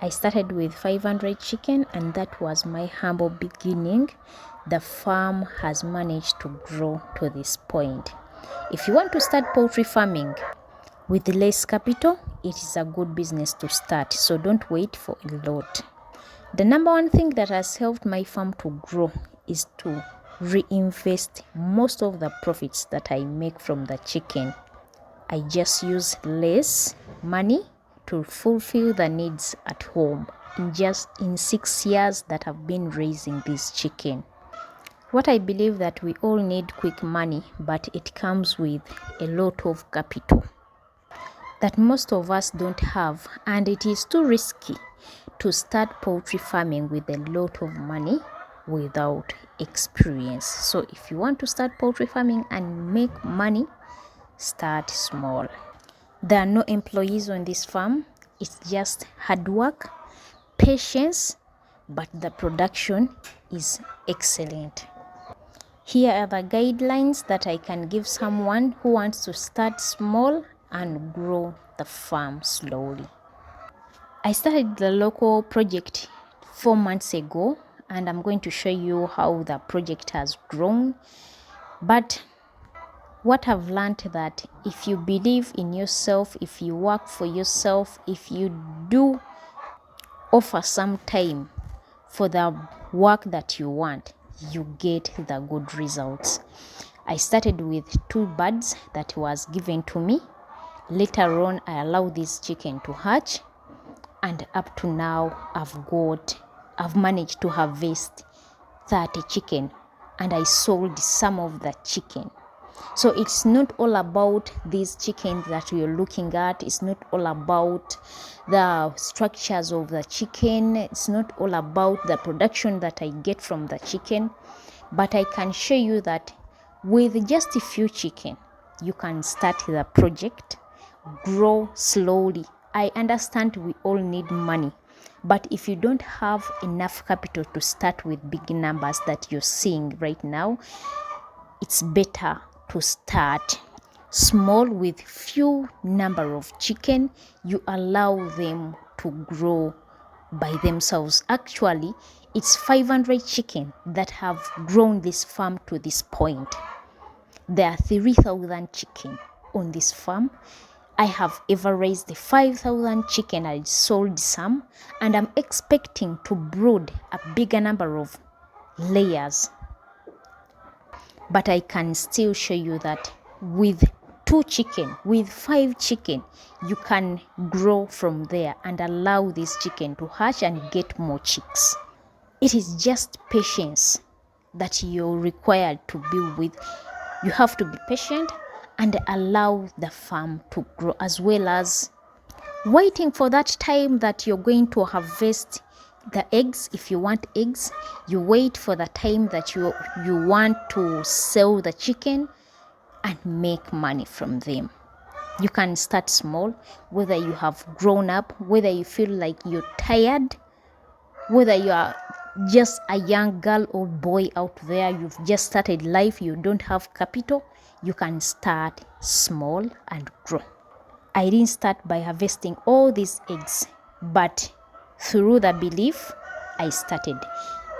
I started with 500 chicken, and that was my humble beginning. The farm has managed to grow to this point. If you want to start poultry farming with less capital, it is a good business to start, so don't wait for a lot. The number one thing that has helped my farm to grow is to reinvest most of the profits that I make from the chicken. I just use less money to fulfill the needs at home in 6 years that I've been raising this chicken. What I believe that we all need quick money, but it comes with a lot of capital that most of us don't have, and it is too risky to start poultry farming with a lot of money without experience. So if you want to start poultry farming and make money, start small. There are no employees on this farm. It's just hard work, patience, but the production is excellent. Here are the guidelines that I can give someone who wants to start small and grow the farm slowly. I started the local project 4 months ago, and I'm going to show you how the project has grown. But what I've learned that if you believe in yourself, if you work for yourself, if you do offer some time for the work that you want, you get the good results. I started with 2 birds that was given to me. Later on, I allowed this chicken to hatch, and up to now, I've managed to harvest 30 chicken, and I sold some of the chicken. So it's not all about these chickens that you're looking at. It's not all about the structures of the chicken. It's not all about the production that I get from the chicken. But I can show you that with just a few chicken, you can start the project, grow slowly. I understand we all need money, but if you don't have enough capital to start with big numbers that you're seeing right now, it's better to start small with few number of chicken. You allow them to grow by themselves. Actually, it's 500 chicken that have grown this farm to this point. There are 3,000 chicken on this farm. I have ever raised 5,000 chicken. I sold some, and I'm expecting to brood a bigger number of layers. But I can still show you that with 2 chicken, with 5 chicken, you can grow from there and allow this chicken to hatch and get more chicks. It is just patience that you're required to be with. You have to be patient and allow the farm to grow, as well as waiting for that time that you're going to harvest the eggs. If you want eggs, you wait for the time that you want to sell the chicken and make money from them. You can start small, whether you have grown up, whether you feel like you're tired, whether you are just a young girl or boy out there, you've just started life, you don't have capital, you can start small and grow. I didn't start by harvesting all these eggs, but through the belief, I started.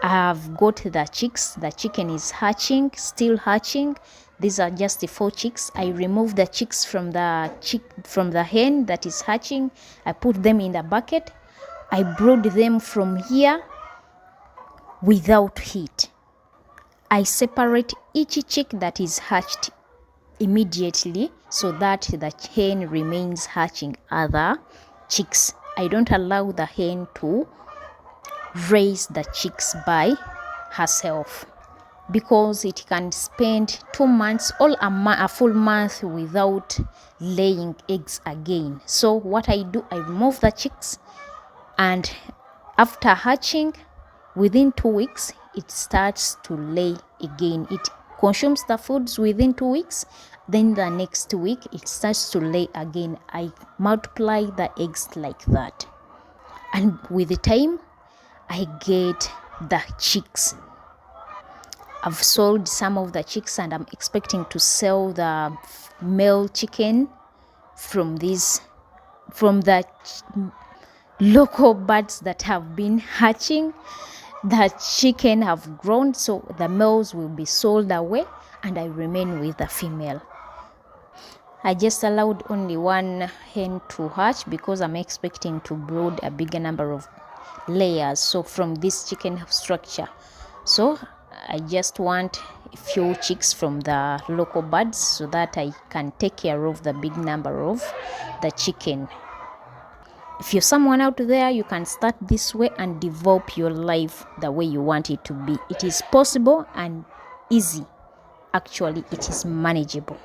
I have got the chicks. The chicken is hatching, still hatching. These are just the 4 chicks. I removed the chicks from the hen that is hatching. I put them in the bucket. I brood them from here without heat. I separate each chick that is hatched immediately so that the hen remains hatching other chicks. I don't allow the hen to raise the chicks by herself, because it can spend 2 months or a full month without laying eggs again. So what I do, I remove the chicks, and after hatching, within 2 weeks, it starts to lay again. It consumes the foods within 2 weeks. Then the next week, it starts to lay again. I multiply the eggs like that. And with the time, I get the chicks. I've sold some of the chicks, and I'm expecting to sell the male chicken from the local birds that have been hatching. The chicken have grown, so the males will be sold away and I remain with the female. I just allowed only one hen to hatch because I'm expecting to brood a bigger number of layers, so from this chicken structure. So I just want a few chicks from the local birds so that I can take care of the big number of the chicken. If you're someone out there, you can start this way and develop your life the way you want it to be. It is possible and easy. Actually, it is manageable.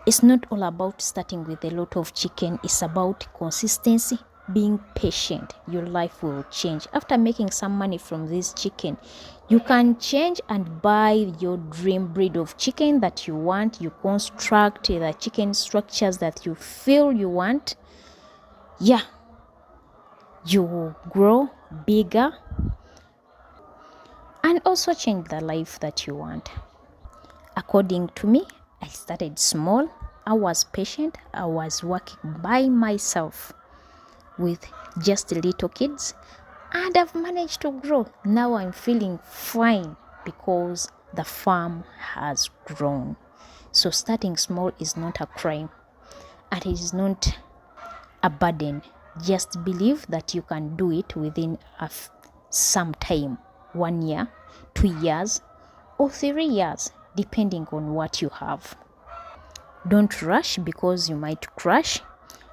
It's not all about starting with a lot of chicken. It's about consistency, being patient. Your life will change. After making some money from this chicken, you can change and buy your dream breed of chicken that you want. You construct the chicken structures that you feel you want. Yeah, you will grow bigger and also change the life that you want. According to me, I started small. I was patient. I was working by myself with just little kids, and I've managed to grow. Now I'm feeling fine because the farm has grown. So starting small is not a crime, and it is not a burden. Just believe that you can do it within some time, 1 year, 2 years, or 3 years, depending on what you have. Don't rush because you might crash.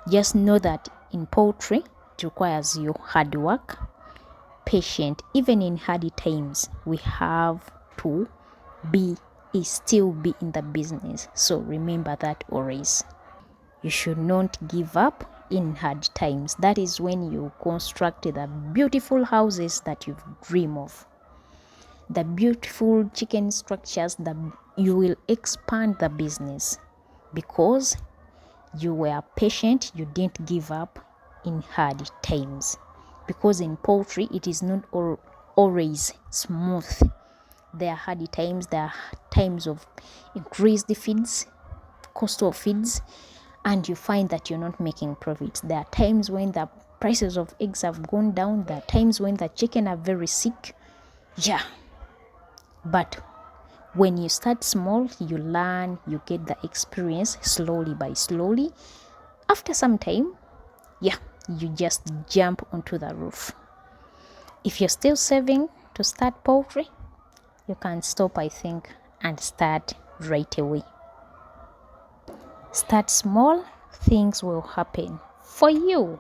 Just know that in poultry, it requires you hard work, patient. Even in hard times, we have to still be in the business. So remember that always. You should not give up in hard times. That is when you construct the beautiful houses that you dream of, the beautiful chicken structures that you will expand the business because you were patient. You didn't give up in hard times, because in poultry it is not always smooth. There are hard times. There are times of increased feeds, cost of feeds, and you find that you're not making profits. There are times when the prices of eggs have gone down. There are times when the chicken are very sick. Yeah, but when you start small, you learn, you get the experience slowly by slowly. After some time, yeah, you just jump onto the roof. If you're still saving to start poultry, you can stop, I think, and start right away. Start small, things will happen for you.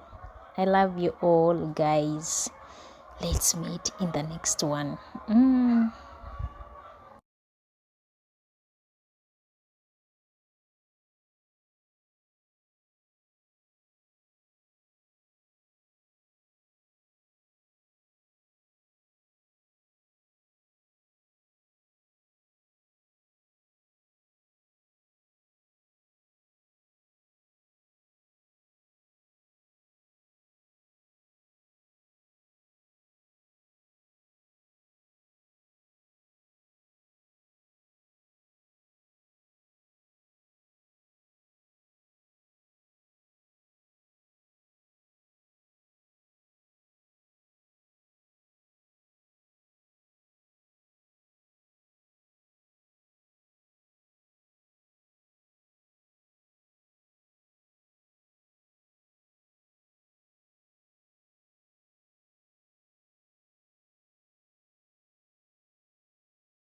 I love you all, guys. Let's meet in the next one.